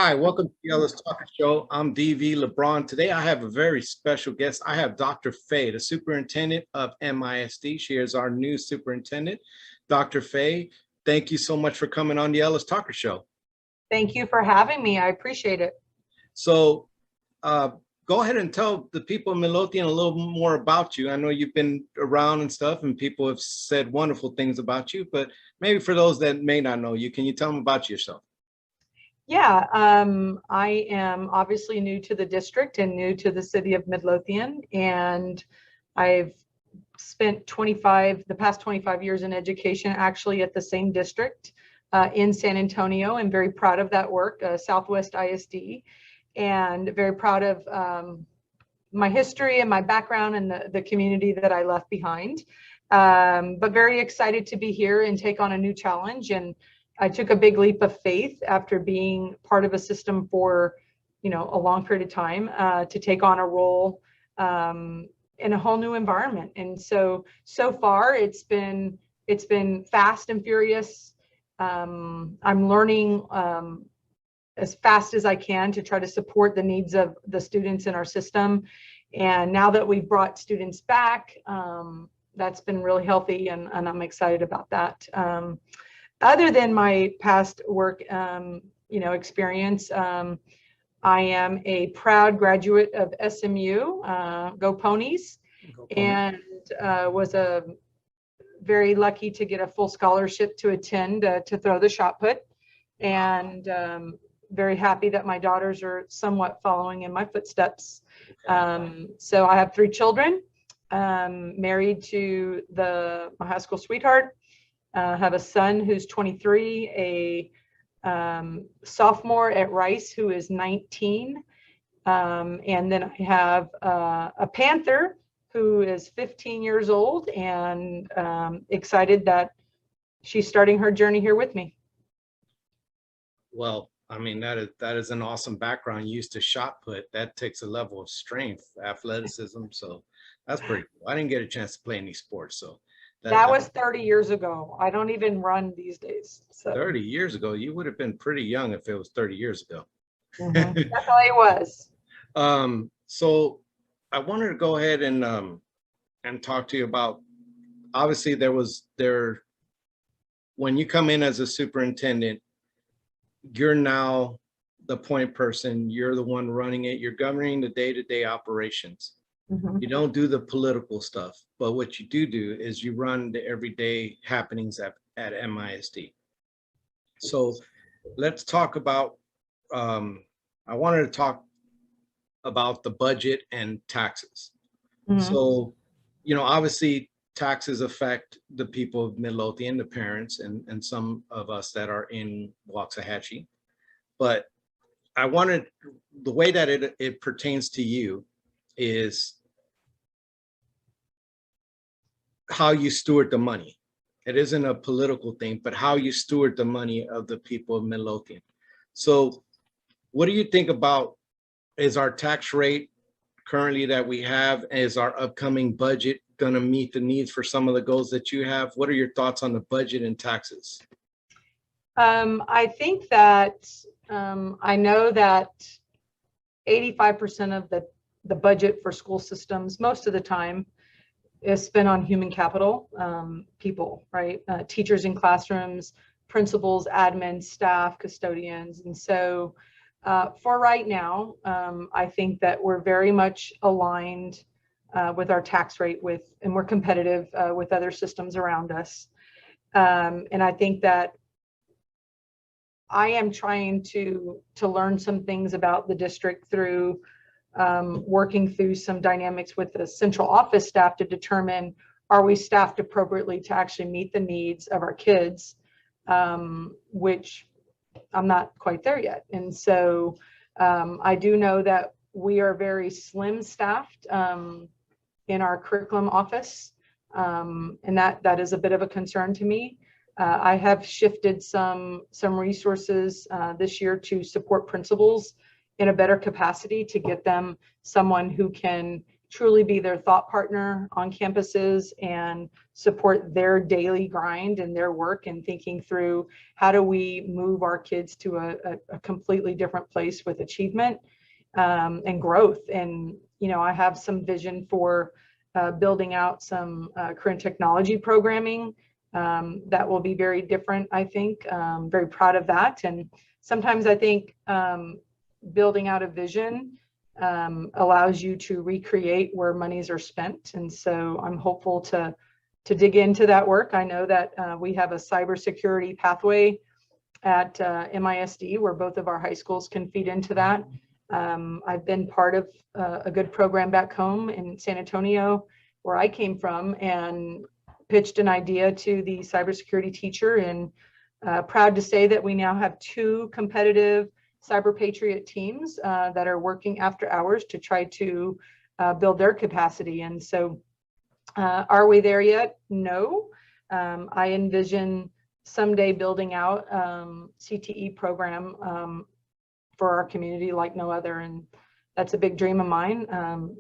Hi, welcome to the Ellis Talker Show. I'm DV LeBron. Today I have a very special guest. I have Dr. Faye, the superintendent of MISD. She is our new superintendent. Dr. Faye, thank you so much for coming on the Ellis Talker Show. Thank you for having me. I appreciate it. So go ahead and tell the people in Midlothian a little more about you. I know you've been around and stuff and people have said wonderful things about you, but maybe for those that may not know you, can you tell them about yourself? Yeah, I am obviously new to the district and new to the city of Midlothian, and I've spent the past 25 years in education actually at the same district in San Antonio. I'm very proud of that work, Southwest ISD, and very proud of my history and my background and the community that I left behind. But very excited to be here and take on a new challenge. And I took a big leap of faith after being part of a system for, a long period of time to take on a role in a whole new environment. And so far it's been fast and furious. I'm learning as fast as I can to try to support the needs of the students in our system. And now that we've brought students back, that's been really healthy, and I'm excited about that. Other than my past work, experience, I am a proud graduate of SMU, Go Ponies, and was very lucky to get a full scholarship to attend to throw the shot put, and very happy that my daughters are somewhat following in my footsteps. So I have 3 children, married to my high school sweetheart. Have a son who's 23, a sophomore at Rice who is 19, and then I have a Panther who is 15 years old, and excited that she's starting her journey here with me. Well, I mean, that is an awesome background. Used to shot put. That takes a level of strength, athleticism. So that's pretty cool. I didn't get a chance to play any sports, so. That was 30 years ago. I don't even run these days. So. 30 years ago, you would have been pretty young if it was 30 years ago. Definitely was. So I wanted to go ahead and talk to you about, obviously when you come in as a superintendent, you're now the point person, you're the one running it, you're governing the day-to-day operations. You don't do the political stuff, but what you do is you run the everyday happenings at MISD. So let's talk about, I wanted to talk about the budget and taxes. So, obviously taxes affect the people of Midlothian, the parents, and some of us that are in Waxahachie. But I wanted, the way that it pertains to you is how you steward the money. It isn't a political thing, but how you steward the money of the people of Midlothian. So what do you think about, is our tax rate currently that we have, is our upcoming budget going to meet the needs for some of the goals that you have? What are your thoughts on the budget and taxes? I think that I know that 85% of the budget for school systems most of the time is spent on human capital, people, right? Teachers in classrooms, principals, admin, staff, custodians. And so for right now, I think that we're very much aligned with our tax rate and we're competitive with other systems around us. And I think that I am trying to learn some things about the district through working through some dynamics with the central office staff to determine, are we staffed appropriately to actually meet the needs of our kids, which I'm not quite there yet. And so I do know that we are very slim staffed in our curriculum office, and that is a bit of a concern to me. I have shifted some resources this year to support principals in a better capacity to get them someone who can truly be their thought partner on campuses and support their daily grind and their work and thinking through how do we move our kids to a completely different place with achievement and growth. And, I have some vision for building out some career and technology programming that will be very different, I think. Very proud of that. And sometimes I think building out a vision allows you to recreate where monies are spent. And so I'm hopeful to dig into that work. I know that we have a cybersecurity pathway at MISD where both of our high schools can feed into that. I've been part of a good program back home in San Antonio where I came from and pitched an idea to the cybersecurity teacher, and proud to say that we now have 2 competitive Cyber Patriot teams that are working after hours to try to build their capacity. And so are we there yet? No. I envision someday building out CTE program for our community like no other. And that's a big dream of mine.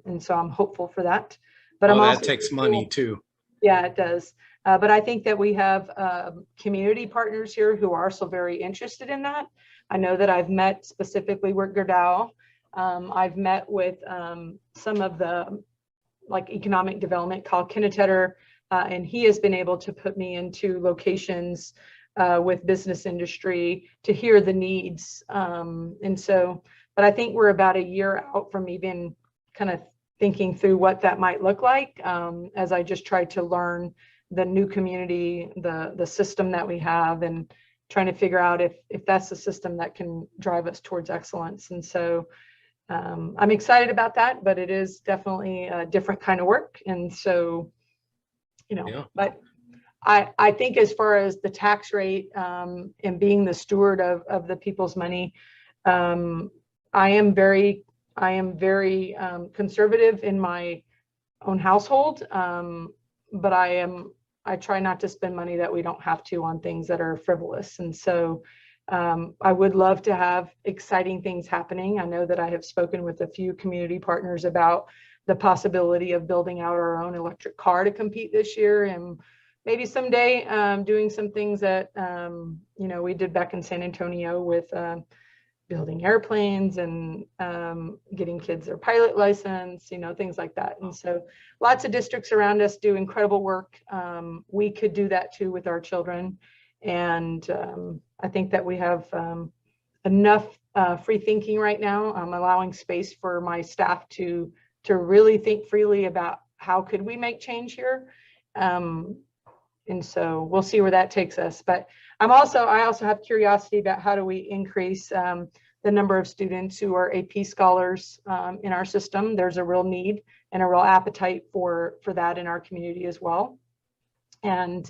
And so I'm hopeful for that. But that takes money too. Yeah, it does. But I think that we have community partners here who are also very interested in that. I know that I've met specifically with Gerdau. I've met with some of the economic development called Kinnetetter, and he has been able to put me into locations with business industry to hear the needs. And so, but I think we're about a year out from even kind of thinking through what that might look like as I just tried to learn the new community, the system that we have, and trying to figure out if that's the system that can drive us towards excellence. And so I'm excited about that, but it is definitely a different kind of work. And so, but I think as far as the tax rate and being the steward of the people's money, I am very conservative in my own household, but I try not to spend money that we don't have to on things that are frivolous. And so I would love to have exciting things happening. I know that I have spoken with a few community partners about the possibility of building out our own electric car to compete this year, and maybe someday doing some things that we did back in San Antonio with building airplanes and getting kids their pilot license, things like that. And so lots of districts around us do incredible work. We could do that too with our children. And I think that we have enough free thinking right now. I'm allowing space for my staff to really think freely about how could we make change here. And so we'll see where that takes us. But I also have curiosity about how do we increase the number of students who are AP scholars in our system. There's a real need and a real appetite for that in our community as well. And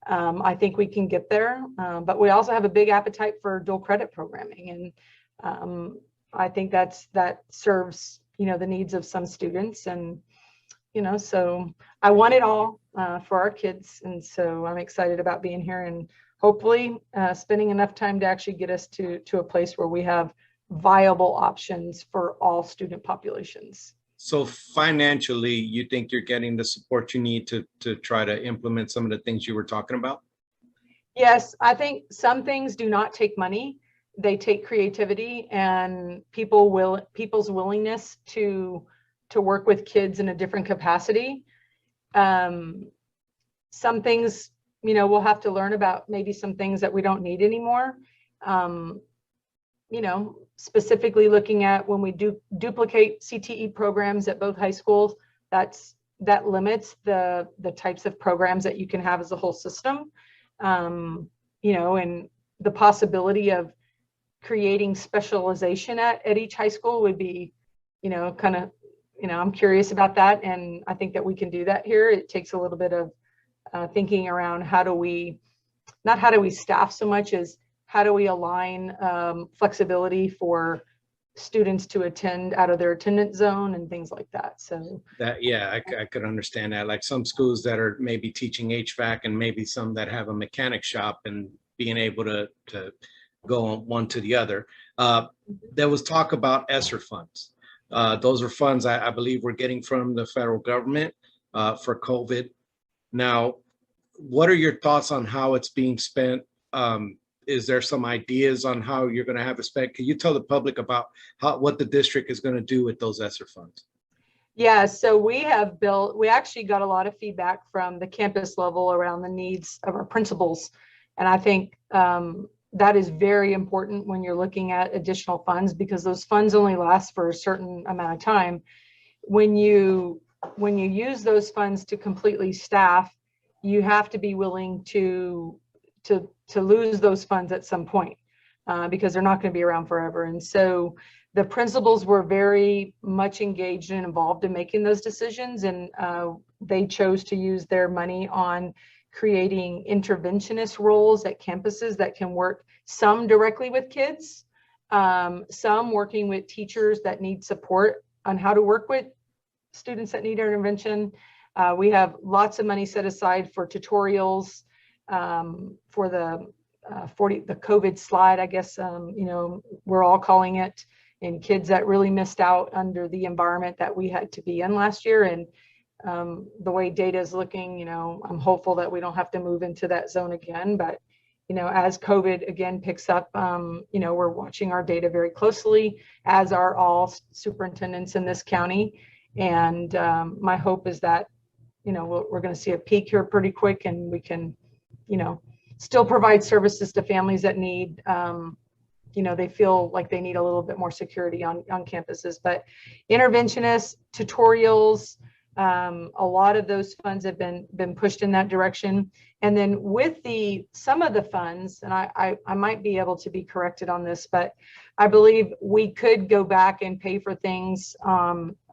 I think we can get there. But we also have a big appetite for dual credit programming. And I think that serves, the needs of some students. And, so I want it all for our kids. And so I'm excited about being here and hopefully spending enough time to actually get us to a place where we have viable options for all student populations. So financially, you think you're getting the support you need to try to implement some of the things you were talking about? Yes, I think some things do not take money. They take creativity and people's willingness to work with kids in a different capacity. Some things, we'll have to learn about, maybe some things that we don't need anymore. Specifically looking at when we do duplicate CTE programs at both high schools, that limits the types of programs that you can have as a whole system. And the possibility of creating specialization at each high school would be, I'm curious about that. And I think that we can do that here. It takes a little bit of thinking around not how do we staff so much as how do we align flexibility for students to attend out of their attendance zone and things like that. So I could understand that. Like some schools that are maybe teaching HVAC and maybe some that have a mechanic shop and being able to go on one to the other. There was talk about ESSER funds. Those are funds I believe we're getting from the federal government for COVID. Now, what are your thoughts on how it's being spent? Is there some ideas on how you're going to have it spent? Can you tell the public about what the district is going to do with those ESSER funds? Yeah, so we actually got a lot of feedback from the campus level around the needs of our principals. And I think that is very important when you're looking at additional funds, because those funds only last for a certain amount of time. When you use those funds to completely staff, you have to be willing to lose those funds at some point because they're not going to be around forever. And so the principals were very much engaged and involved in making those decisions, and they chose to use their money on creating interventionist roles at campuses that can work, some directly with kids, some working with teachers that need support on how to work with students that need intervention. We have lots of money set aside for tutorials for the COVID slide, I guess, we're all calling it, and kids that really missed out under the environment that we had to be in last year. And the way data is looking, I'm hopeful that we don't have to move into that zone again. But, as COVID again picks up, we're watching our data very closely, as are all superintendents in this county. And my hope is that, we're going to see a peak here pretty quick, and we can, still provide services to families that need, they feel like they need a little bit more security on campuses. But interventionists, tutorials, a lot of those funds have been pushed in that direction. And then with some of the funds, and I might be able to be corrected on this, but I believe we could go back and pay for things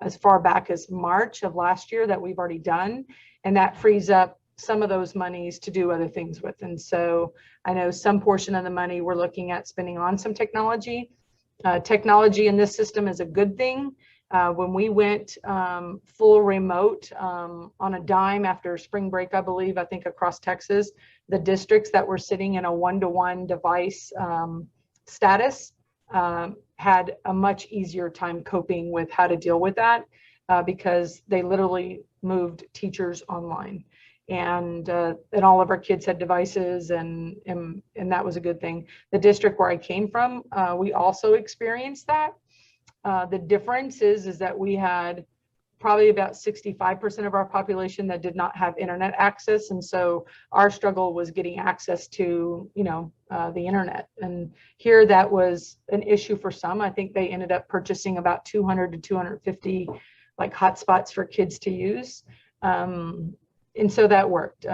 as far back as March of last year that we've already done. And that frees up some of those monies to do other things with. And so I know some portion of the money we're looking at spending on some technology. Technology in this system is a good thing. When we went full remote on a dime after spring break, I think across Texas, the districts that were sitting in a one-to-one device status had a much easier time coping with how to deal with that because they literally moved teachers online. And all of our kids had devices, and that was a good thing. The district where I came from, we also experienced that. The difference is that we had probably about 65% of our population that did not have internet access, and so our struggle was getting access to the internet. And here that was an issue for some. I think they ended up purchasing about 200 to 250 like hotspots for kids to use. And so that worked.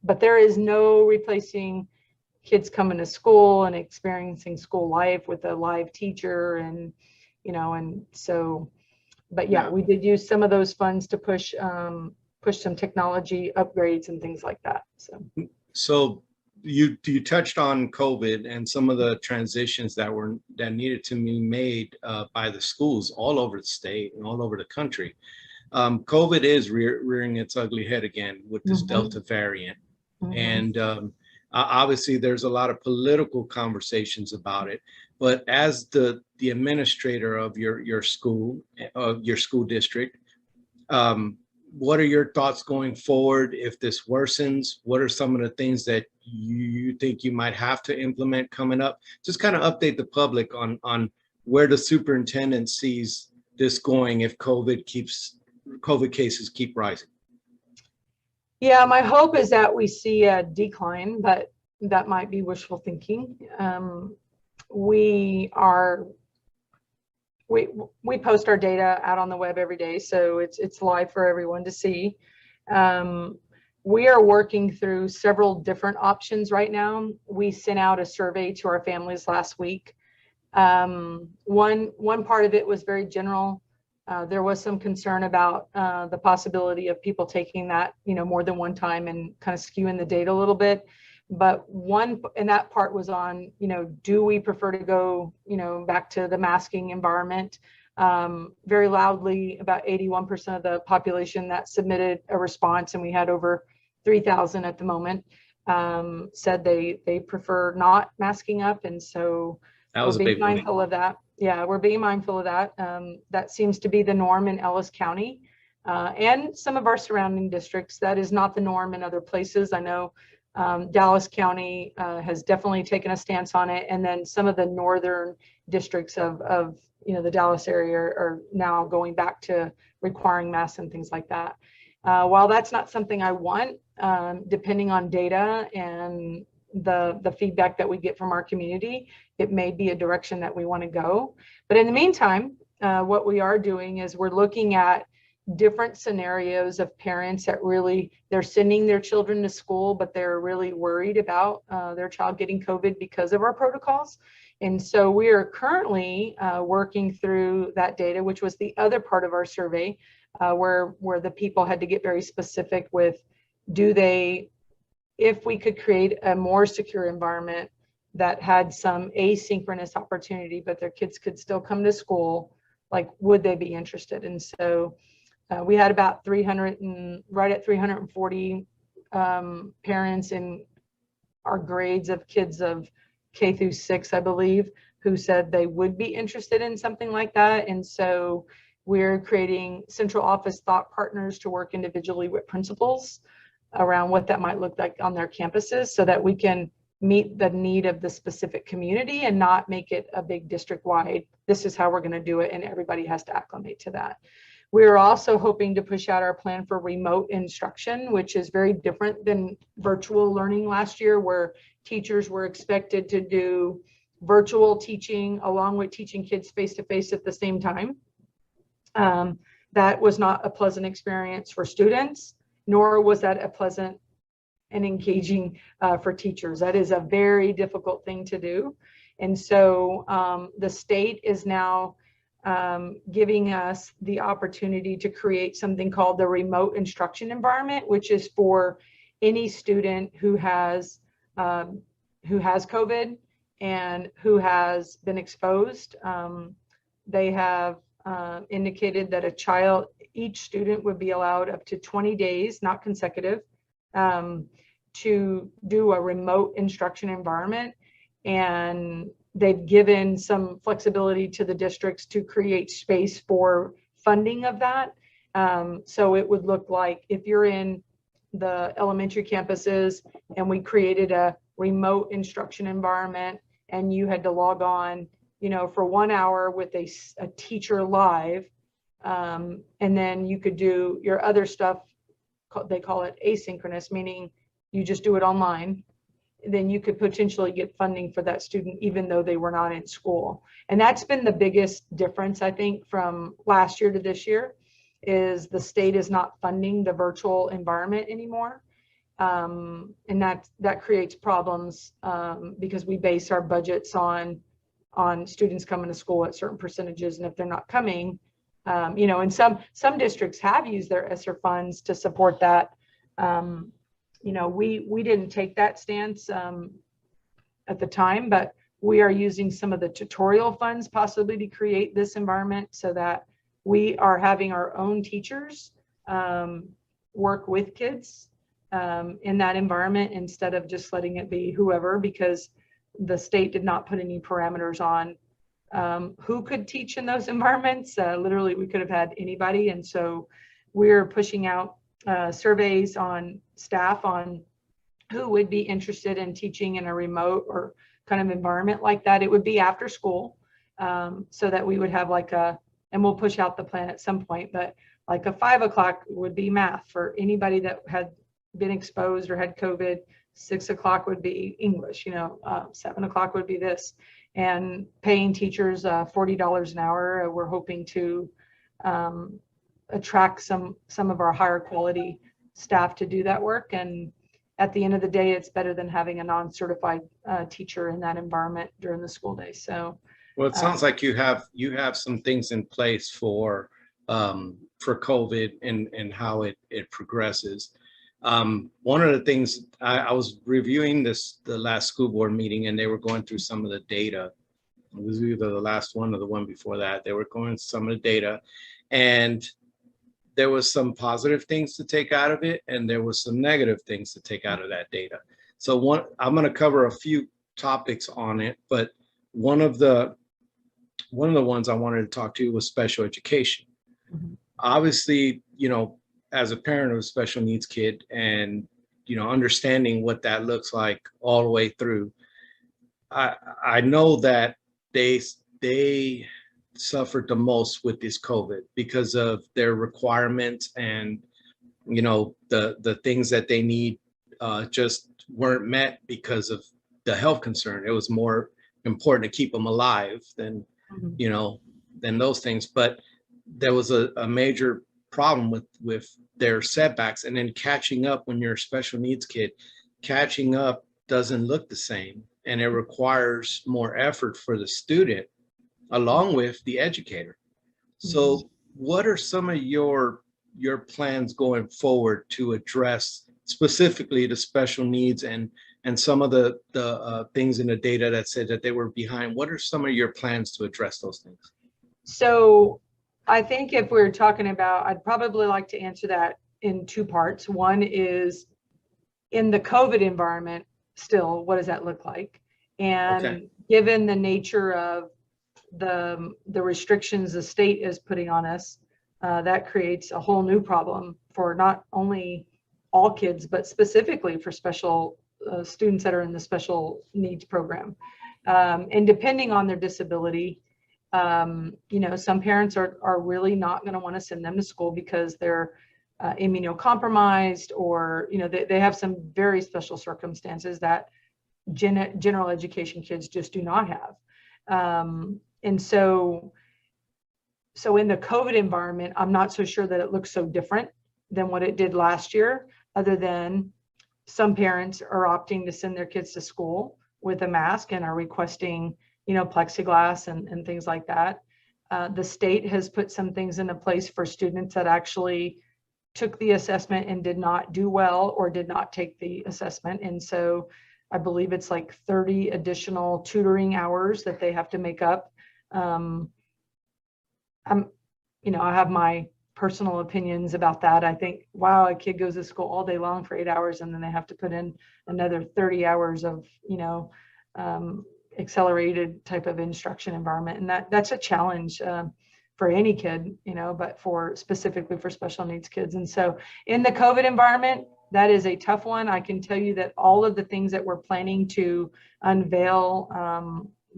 But there is no replacing kids coming to school and experiencing school life with a live teacher. And, so, but yeah, we did use some of those funds to push some technology upgrades and things like that. So you touched on COVID and some of the transitions that needed to be made by the schools all over the state and all over the country. COVID is rearing its ugly head again with this Delta variant. And obviously there's a lot of political conversations about it, but as the administrator of your school district, what are your thoughts going forward if this worsens? What are some of the things that you think you might have to implement coming up? Just kind of update the public on where the superintendent sees this going if COVID cases keep rising. Yeah, my hope is that we see a decline, but that might be wishful thinking. We post our data out on the web every day, so it's live for everyone to see. We are working through several different options right now. We sent out a survey to our families last week. One part of it was very general. There was some concern about the possibility of people taking that, more than one time and kind of skewing the data a little bit. But and that part was on, do we prefer to go, back to the masking environment? Very loudly, about 81% of the population that submitted a response, and we had over 3,000 at the moment, said they prefer not masking up. And so that was we're being mindful of that. Yeah, we're being mindful of that. That seems to be the norm in Ellis County and some of our surrounding districts. That is not the norm in other places. I know Dallas County has definitely taken a stance on it, and then some of the northern districts of the Dallas area are now going back to requiring masks and things like that. While that's not something I want, depending on data and the feedback that we get from our community, it may be a direction that we want to go. But in the meantime, what we are doing is we're looking at different scenarios of parents that really, they're sending their children to school, but they're really worried about their child getting COVID because of our protocols. And so we are currently working through that data, which was the other part of our survey, where the people had to get very specific with, if we could create a more secure environment that had some asynchronous opportunity, but their kids could still come to school, like, would they be interested? And so we had about 340 parents in our grades of kids of K through 6, I believe, who said they would be interested in something like that. And so we're creating central office thought partners to work individually with principals around what that might look like on their campuses, so that we can meet the need of the specific community and not make it a big district-wide, this is how we're going to do it, and everybody has to acclimate to that. We're also hoping to push out our plan for remote instruction, which is very different than virtual learning last year, where teachers were expected to do virtual teaching along with teaching kids face-to-face at the same time. That was not a pleasant experience for students, nor was that a pleasant and engaging for teachers. That is a very difficult thing to do. And so the state is now giving us the opportunity to create something called the remote instruction environment, which is for any student who has COVID and who has been exposed. They have indicated that each student would be allowed up to 20 days, not consecutive, to do a remote instruction environment. And they've given some flexibility to the districts to create space for funding of that. So it would look like if you're in the elementary campuses and we created a remote instruction environment and you had to log on, for 1 hour with a teacher live, and then you could do your other stuff, they call it asynchronous, meaning you just do it online, then you could potentially get funding for that student even though they were not in school. And that's been the biggest difference, I think, from last year to this year, is the state is not funding the virtual environment anymore. And that creates problems because we base our budgets on students coming to school at certain percentages, and if they're not coming, and some districts have used their ESSER funds to support that. We didn't take that stance at the time, but we are using some of the tutorial funds possibly to create this environment so that we are having our own teachers work with kids in that environment instead of just letting it be whoever, because the state did not put any parameters on who could teach in those environments. Literally, we could have had anybody. And so we're pushing out surveys on staff on who would be interested in teaching in a remote or kind of environment like that. It would be after school, so that we would have and we'll push out the plan at some point, but like a 5 o'clock would be math for anybody that had been exposed or had COVID. 6 o'clock would be English, 7 o'clock would be this, and paying teachers $40 an hour. We're hoping to attract some of our higher quality staff to do that work. And at the end of the day, it's better than having a non-certified teacher in that environment during the school day. So, well, it sounds like you have some things in place for COVID and how it progresses. One of the things I was reviewing the last school board meeting, and they were going through some of the data. It was either the last one or the one before that. They were going through some of the data, and there was some positive things to take out of it, and there was some negative things to take out of that data. So I'm going to cover a few topics on it, but one of the one of the ones I wanted to talk to was special education. Obviously, as a parent of a special needs kid and, understanding what that looks like all the way through, I know that they suffered the most with this COVID because of their requirements and, the things that they need just weren't met because of the health concern. It was more important to keep them alive than, than those things. But there was a major problem with their setbacks, and then catching up when you're a special needs kid. Catching up doesn't look the same, and it requires more effort for the student along with the educator. So what are some of your plans going forward to address specifically the special needs and some of the things in the data that said that they were behind? What are some of your plans to address those things? So I think if we're talking about, I'd probably like to answer that in two parts. One is in the COVID environment, still, what does that look like? And given the nature of the restrictions the state is putting on us, that creates a whole new problem for not only all kids, but specifically for special students that are in the special needs program. And depending on their disability, some parents are really not going to want to send them to school because they're immunocompromised, or, they have some very special circumstances that general education kids just do not have. And so in the COVID environment, I'm not so sure that it looks so different than what it did last year, other than some parents are opting to send their kids to school with a mask and are requesting, plexiglass and things like that. The state has put some things into place for students that actually took the assessment and did not do well or did not take the assessment. And so I believe it's like 30 additional tutoring hours that they have to make up. I have my personal opinions about that. I think, wow, a kid goes to school all day long for 8 hours and then they have to put in another 30 hours of, accelerated type of instruction environment. And that's a challenge for any kid, but specifically for special needs kids. And so in the COVID environment, that is a tough one. I can tell you that all of the things that we're planning to unveil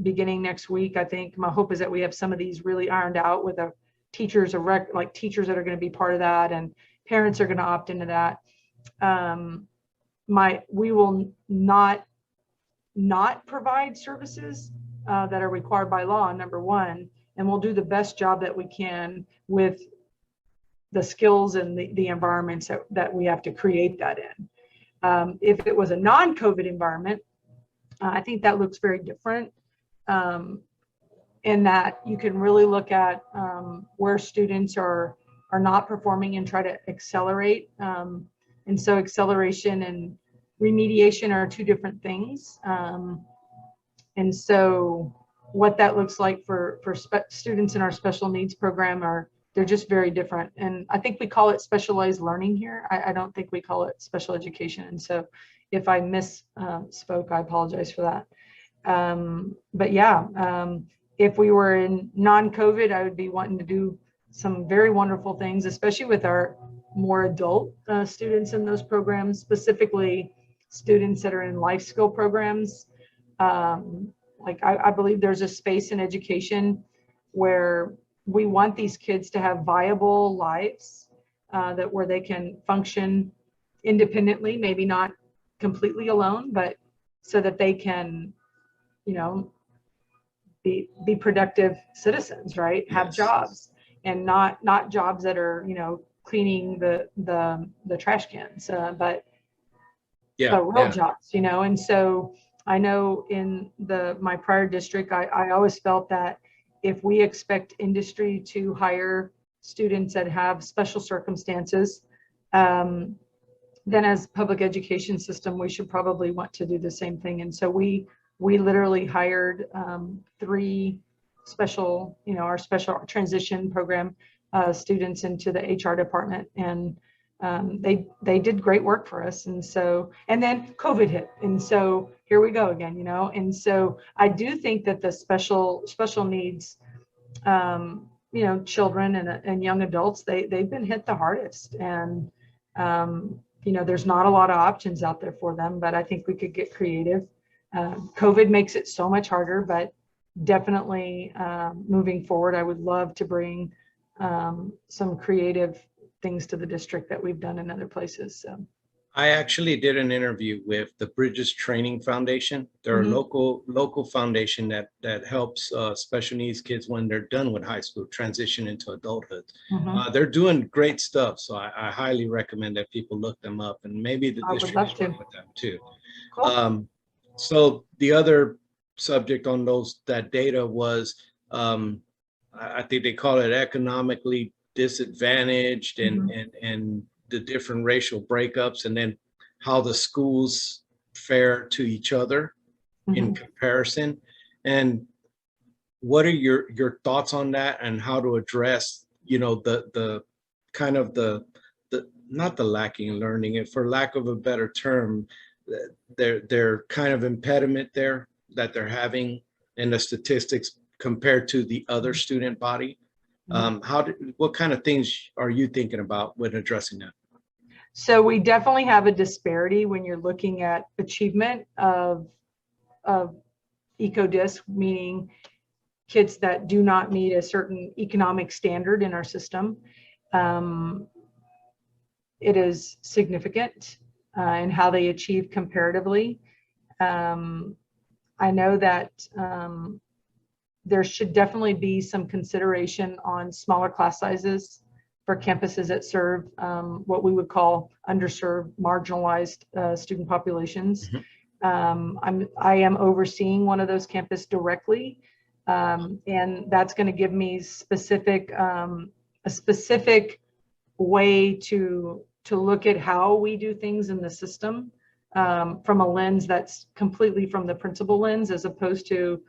beginning next week, I think my hope is that we have some of these really ironed out with teachers that are going to be part of that, and parents are going to opt into that. We will not provide services that are required by law, number one, and we'll do the best job that we can with the skills and the environments that we have to create that in. If it was a non-COVID environment, I think that looks very different, in that you can really look at where students are not performing and try to accelerate. And so acceleration and remediation are two different things. And so what that looks like for students in our special needs program they're just very different. And I think we call it specialized learning here. I don't think we call it special education. And so if I misspoke, I apologize for that. But yeah, if we were in non-COVID, I would be wanting to do some very wonderful things, especially with our more adult students in those programs, specifically students that are in life skill programs. I believe there's a space in education where we want these kids to have viable lives, where they can function independently, maybe not completely alone, but so that they can, be productive citizens, right? Yes. Have jobs, and not jobs that are, cleaning the trash cans, but real jobs, And so I know in my prior district, I always felt that if we expect industry to hire students that have special circumstances, then as public education system, we should probably want to do the same thing. And so we literally hired 3 special, our special transition program students into the HR department, and they did great work for us. And then COVID hit, and so here we go again, And so I do think that the special needs you know, children and young adults, they've been hit the hardest. And, you know, there's not a lot of options out there for them, but I think we could get creative. COVID makes it so much harder, but definitely moving forward, I would love to bring some creative things to the district that we've done in other places. So. I actually did an interview with the Bridges Training Foundation. They're a local foundation that helps special needs kids when they're done with high school, transition into adulthood. They're doing great stuff, so I highly recommend that people look them up, and maybe the district should work with them too. Cool. So the other subject on that data was, I think they call it economically disadvantaged, and the different racial breakups, and then how the schools fare to each other in comparison. And what are your thoughts on that, and how to address, you know, the kind of the not the lacking learning, and for lack of a better term, their kind of impediment there that they're having in the statistics compared to the other student body? What kind of things are you thinking about when addressing that? So we definitely have a disparity when you're looking at achievement of ECODIS, meaning kids that do not meet a certain economic standard in our system. It is significant in how they achieve comparatively. I know that there should definitely be some consideration on smaller class sizes for campuses that serve what we would call underserved, marginalized student populations. I am overseeing one of those campuses directly, and that's going to give me a specific way to look at how we do things in the system from a lens that's completely from the principal lens, as opposed to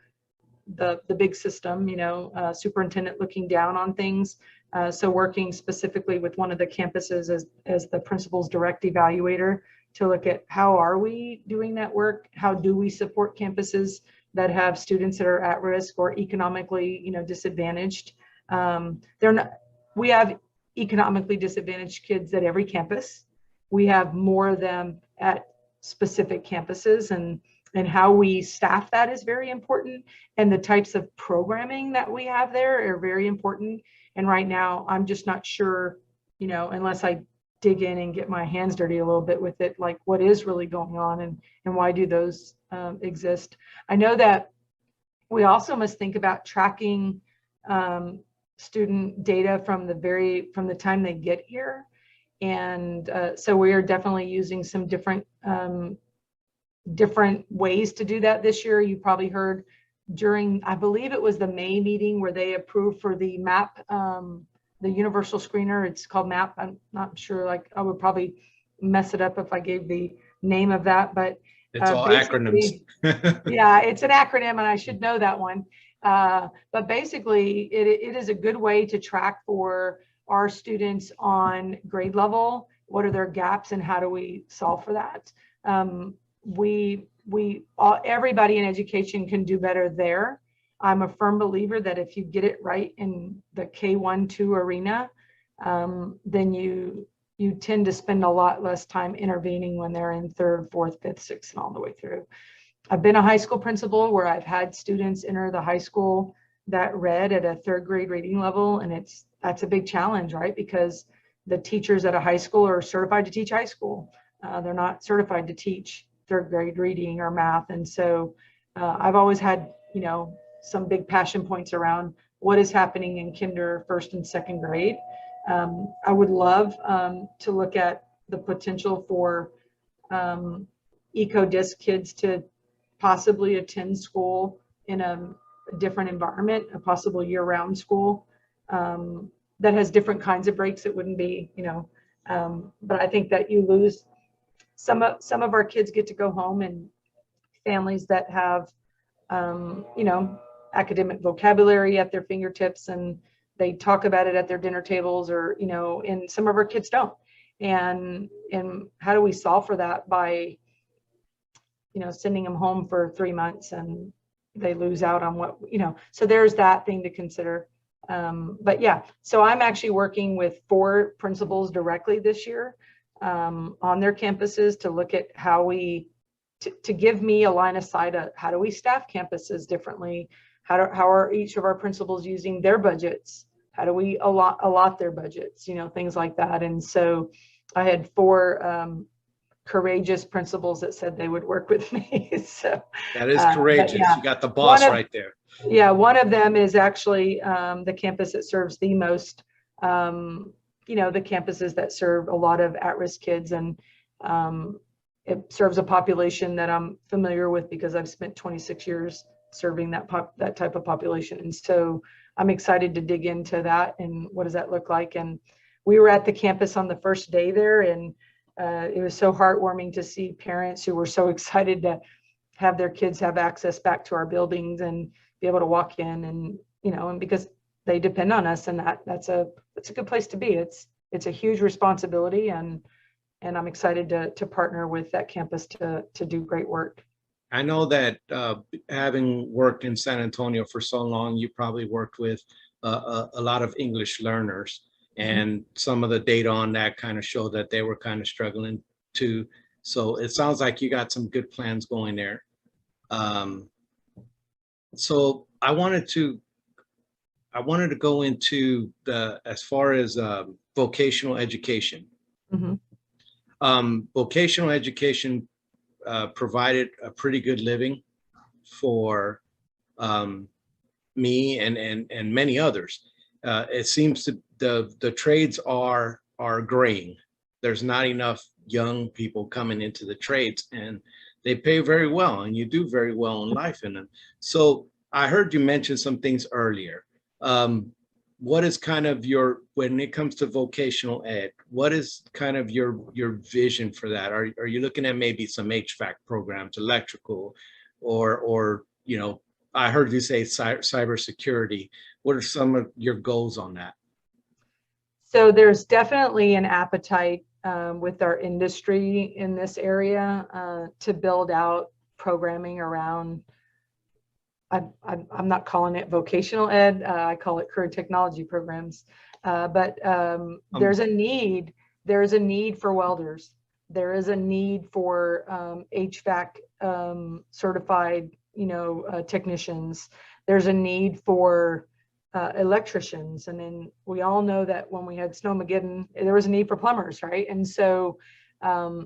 the big system, you know, superintendent looking down on things. So working specifically with one of the campuses as the principal's direct evaluator to look at how are we doing that work? How do we support campuses that have students that are at risk or economically, you know, disadvantaged? We have economically disadvantaged kids at every campus. We have more of them at specific campuses, and how we staff that is very important. And the types of programming that we have there are very important. And right now, I'm just not sure, you know, unless I dig in and get my hands dirty a little bit with it, like what is really going on and why do those exist? I know that we also must think about tracking student data from the time they get here. And so we are definitely using some different ways to do that this year. You probably heard during, I believe it was the May meeting where they approved for the MAP, the universal screener. It's called MAP. I'm not sure, like I would probably mess it up if I gave the name of that, but it's all acronyms. Yeah, it's an acronym and I should know that one. But basically it is a good way to track for our students on grade level. What are their gaps and how do we solve for that? Everybody in education can do better there. I'm a firm believer that if you get it right in the K-1-2 arena, then you tend to spend a lot less time intervening when they're in third, fourth, fifth, sixth, and all the way through. I've been a high school principal where I've had students enter the high school that read at a third grade reading level, and that's a big challenge, right? Because the teachers at a high school are certified to teach high school. They're not certified to teach third grade reading or math. And so I've always had, you know, some big passion points around what is happening in kinder, first and second grade. I would love to look at the potential for ECODIS kids to possibly attend school in a different environment, a possible year-round school that has different kinds of breaks. It wouldn't be, you know, but I think that you lose some of our kids get to go home, and families that have, you know, academic vocabulary at their fingertips, and they talk about it at their dinner tables, or, you know, and some of our kids don't. And how do we solve for that by, you know, sending them home for 3 months and they lose out on what, you know, so there's that thing to consider. But yeah, so I'm actually working with 4 principals directly this year on their campuses to look at how to give me a line of sight of how do we staff campuses differently? How are each of our principals using their budgets? How do we allot their budgets? Things like that. And so I had 4 courageous principals that said they would work with me. So that is courageous. Yeah, you got the boss right there. Yeah, one of them is actually the campus that serves the most, the campuses that serve a lot of at-risk kids, and it serves a population that I'm familiar with because I've spent 26 years serving that type of population. And so I'm excited to dig into that and what does that look like. And we were at the campus on the first day there, and it was so heartwarming to see parents who were so excited to have their kids have access back to our buildings and be able to walk in, and and because they depend on us, and that's a good place to be. It's a huge responsibility, and I'm excited to partner with that campus to do great work. I know that having worked in San Antonio for so long, you probably worked with a lot of English learners, and some of the data on that kind of showed that they were kind of struggling too. So it sounds like you got some good plans going there. So I wanted to go into as far as vocational education. Vocational education provided a pretty good living for me and many others. It seems the trades are graying. There's not enough young people coming into the trades, and they pay very well, and you do very well in life in them. So I heard you mention some things earlier. What is kind of when it comes to vocational ed, what is kind of your vision for that? Are you looking at maybe some HVAC programs, electrical, or I heard you say cybersecurity. What are some of your goals on that? So there's definitely an appetite with our industry in this area to build out programming around, I'm not calling it vocational ed, I call it career technology programs. But there's a need for welders. There is a need for HVAC certified, technicians. There's a need for electricians. And then we all know that when we had Snowmageddon, there was a need for plumbers, right? And so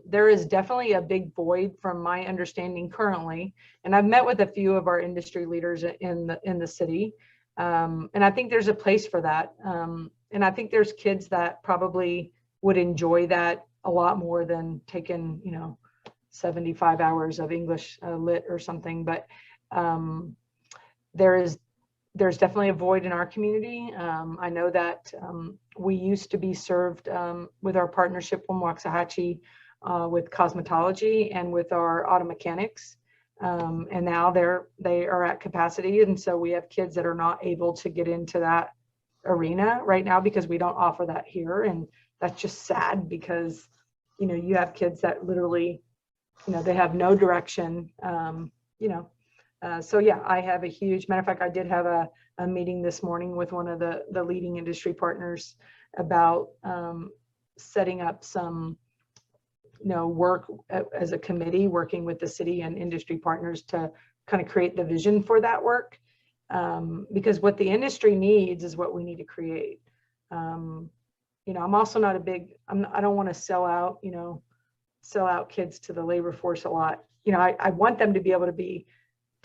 there is definitely a big void from my understanding currently. And I've met with a few of our industry leaders in the city. And I think there's a place for that. And I think there's kids that probably would enjoy that a lot more than taking, 75 hours of English lit or something. But there's definitely a void in our community. I know that we used to be served with our partnership with Waxahachie with cosmetology and with our auto mechanics. And now they are at capacity. And so we have kids that are not able to get into that arena right now because we don't offer that here. And that's just sad because, you have kids that literally, they have no direction, so yeah, I have a huge, matter of fact, I did have a meeting this morning with one of the leading industry partners about setting up some, work as a committee, working with the city and industry partners to kind of create the vision for that work. Because what the industry needs is what we need to create. I'm also not I don't want to sell out kids to the labor force a lot. I want them to be able to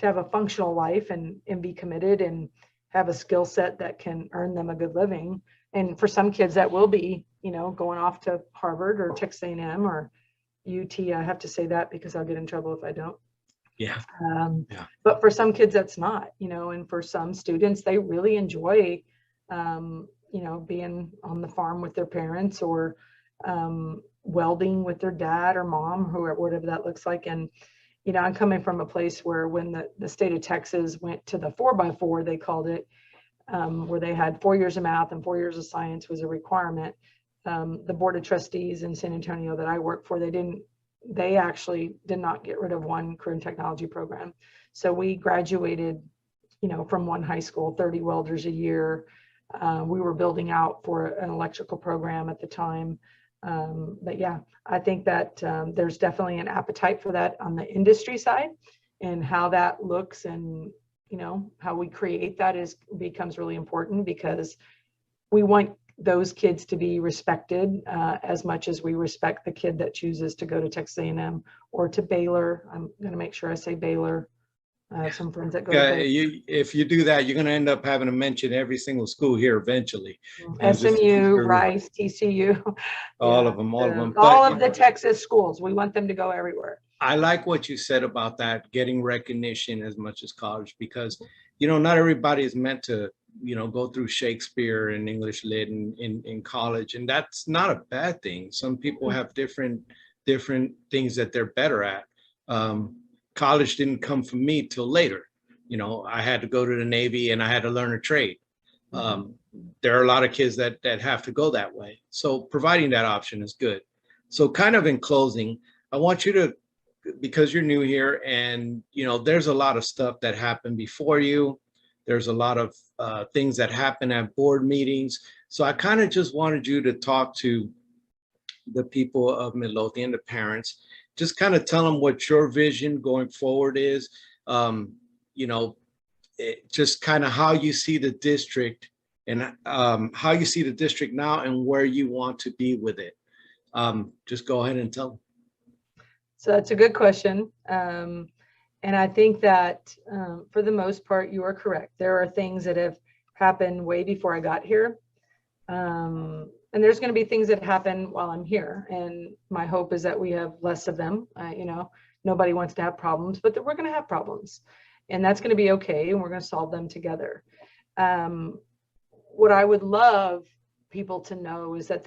have a functional life and be committed and have a skill set that can earn them a good living. And for some kids that will be, going off to Harvard or Texas A&M or UT. I have to say that because I'll get in trouble if I don't. Yeah. But for some kids that's not, and for some students, they really enjoy, being on the farm with their parents or welding with their dad or mom, whatever that looks like. And I'm coming from a place where when the state of Texas went to the 4x4, they called it, where they had 4 years of math and 4 years of science was a requirement. The board of trustees in San Antonio that I work for, they actually did not get rid of one career and technology program. So we graduated, from one high school, 30 welders a year. We were building out for an electrical program at the time. But yeah, I think that there's definitely an appetite for that on the industry side, and how that looks, and how we create that becomes really important, because we want those kids to be respected as much as we respect the kid that chooses to go to Texas A&M or to Baylor. I'm going to make sure I say Baylor. I have some friends that go to Baylor. If you do that, you're going to end up having to mention every single school here eventually. SMU, Rice, TCU. All of them. All of the Texas schools. We want them to go everywhere. I like what you said about that, getting recognition as much as college, because, not everybody is meant to, go through Shakespeare and English lit in college. And that's not a bad thing. Some people have different things that they're better at. College didn't come for me till later. I had to go to the Navy and I had to learn a trade. There are a lot of kids that have to go that way. So providing that option is good. So kind of in closing, I want you to, because you're new here and, there's a lot of stuff that happened before you. There's a lot of things that happen at board meetings. So I kind of just wanted you to talk to the people of Midlothian, the parents, just kind of tell them what your vision going forward is, just kind of how you see the district and how you see the district now and where you want to be with it. Just go ahead and tell them. So that's a good question. And I think that for the most part, you are correct. There are things that have happened way before I got here. And there's going to be things that happen while I'm here. And my hope is that we have less of them. Nobody wants to have problems, but we're going to have problems. And that's going to be okay. And we're going to solve them together. What I would love people to know is that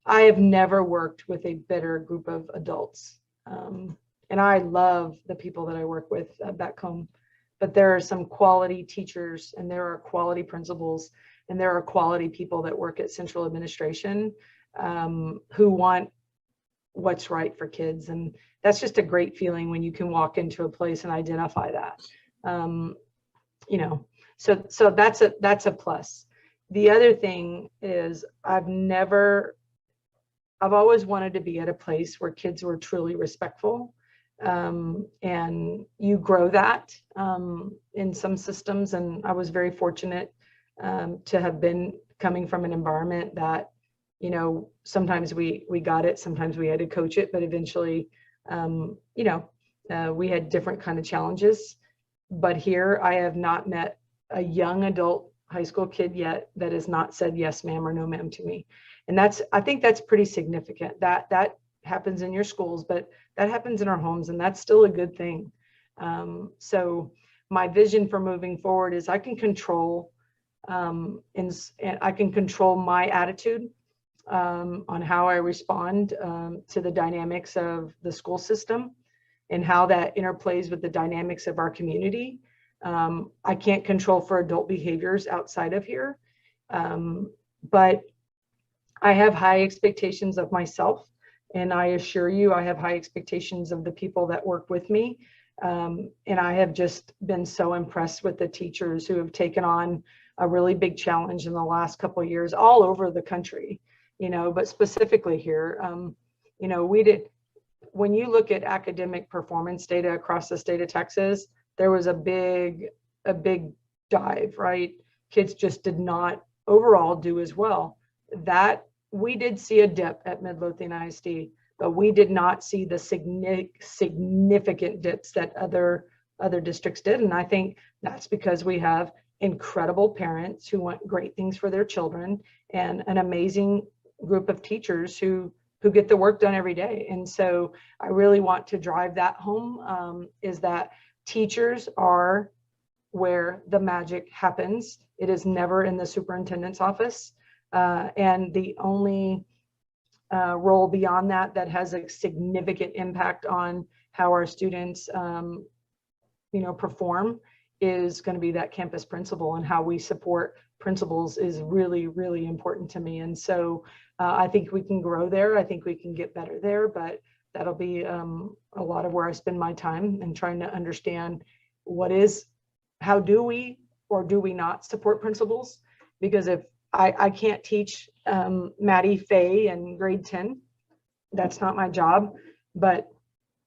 I have never worked with a better group of adults. And I love the people that I work with back home. But there are some quality teachers, and there are quality principals, and there are quality people that work at central administration who want what's right for kids. And that's just a great feeling when you can walk into a place and identify that. So that's a plus. The other thing is I've always wanted to be at a place where kids were truly respectful. And you grow that in some systems. And I was very fortunate to have been coming from an environment that, sometimes we got it, sometimes we had to coach it, but eventually, we had different kind of challenges. But here I have not met a young adult high school kid yet that has not said yes, ma'am, or no, ma'am to me. And I think that's pretty significant. That happens in your schools, but that happens in our homes, and that's still a good thing. So my vision for moving forward is I can control and I can control my attitude on how I respond to the dynamics of the school system and how that interplays with the dynamics of our community. I can't control for adult behaviors outside of here, but I have high expectations of myself. And I assure you, I have high expectations of the people that work with me. And I have just been so impressed with the teachers who have taken on a really big challenge in the last couple of years all over the country, but specifically here. When you look at academic performance data across the state of Texas, there was a big dive, right? Kids just did not overall do as well. That we did see a dip at Midlothian ISD, but we did not see the significant dips that other districts did. And I think that's because we have incredible parents who want great things for their children and an amazing group of teachers who get the work done every day. And so I really want to drive that home, is that teachers are where the magic happens. It is never in the superintendent's office. And the only role beyond that has a significant impact on how our students, perform is going to be that campus principal, and how we support principals is really, really important to me. And so I think we can grow there. I think we can get better there, but that'll be a lot of where I spend my time and trying to understand how do we or do we not support principals? Because I can't teach Maddie Faye in grade 10. That's not my job, but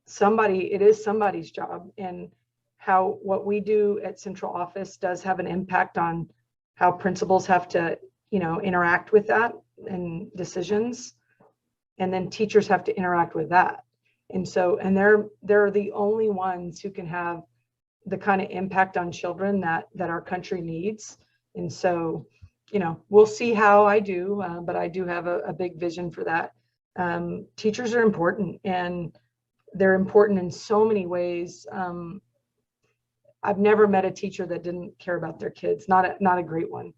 it is somebody's job. And what we do at central office does have an impact on how principals have to, interact with that and decisions. And then teachers have to interact with that. And so, and they're the only ones who can have the kind of impact on children that our country needs. And so, we'll see how I do, but I do have a big vision for that. Teachers are important, and they're important in so many ways. I've never met a teacher that didn't care about their kids, not a great one.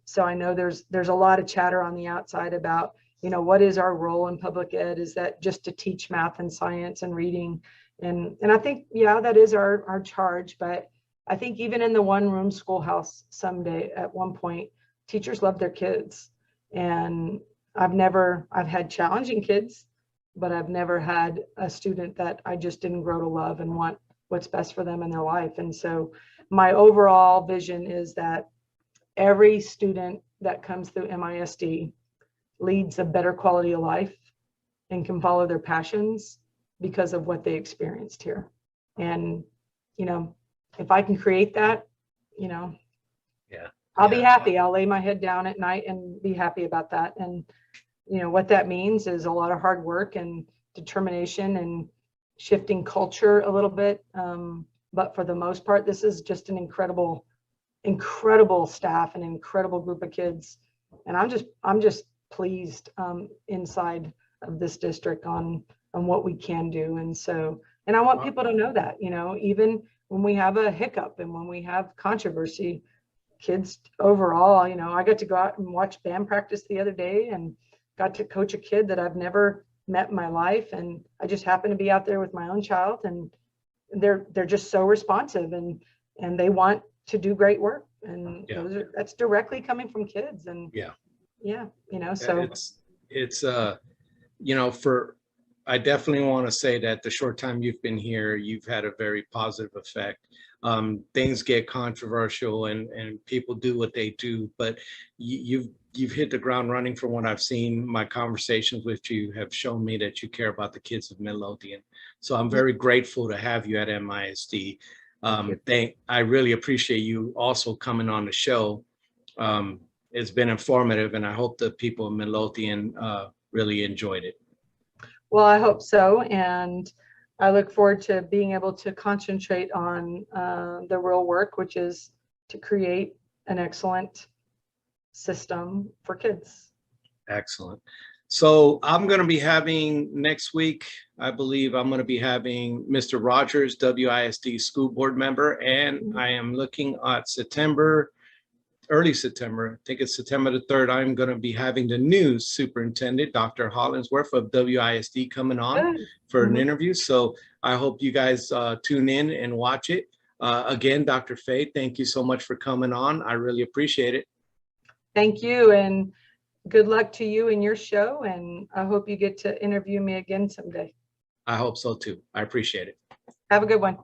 So I know there's a lot of chatter on the outside about, what is our role in public ed? Is that just to teach math and science and reading? And I think, yeah, that is our charge. But I think even in the one-room schoolhouse someday, at one point, teachers love their kids. And I've had challenging kids, but I've never had a student that I just didn't grow to love and want what's best for them in their life. And so my overall vision is that every student that comes through MISD leads a better quality of life and can follow their passions because of what they experienced here. And, if I can create that, I'll be happy. I'll lay my head down at night and be happy about that. And, what that means is a lot of hard work and determination and shifting culture a little bit. But for the most part, this is just an incredible staff, an incredible group of kids. And I'm just pleased inside of this district on what we can do. And so, and I want people to know that, even when we have a hiccup and when we have controversy, kids overall, I got to go out and watch band practice the other day and got to coach a kid that I've never met in my life. And I just happened to be out there with my own child, and they're just so responsive and they want to do great work. And that's directly coming from kids. And so it's I definitely want to say that the short time you've been here, you've had a very positive effect. Things get controversial and people do what they do, but you've hit the ground running. From what I've seen, my conversations with you have shown me that you care about the kids of Midlothian. So I'm very grateful to have you at MISD. I really appreciate you also coming on the show. It's been informative, and I hope the people of Midlothian really enjoyed it. Well, I hope so. And I look forward to being able to concentrate on the real work, which is to create an excellent system for kids. Excellent. So I'm going to be having next week, I believe I'm going to be having Mr. Rogers, WISD school board member, and I am looking at early September, I think it's September the 3rd, I'm going to be having the new superintendent, Dr. Hollingsworth of WISD, coming on for an interview. So I hope you guys tune in and watch it. Again, Dr. Faye, thank you so much for coming on. I really appreciate it. Thank you, and good luck to you and your show. And I hope you get to interview me again someday. I hope so too. I appreciate it. Have a good one.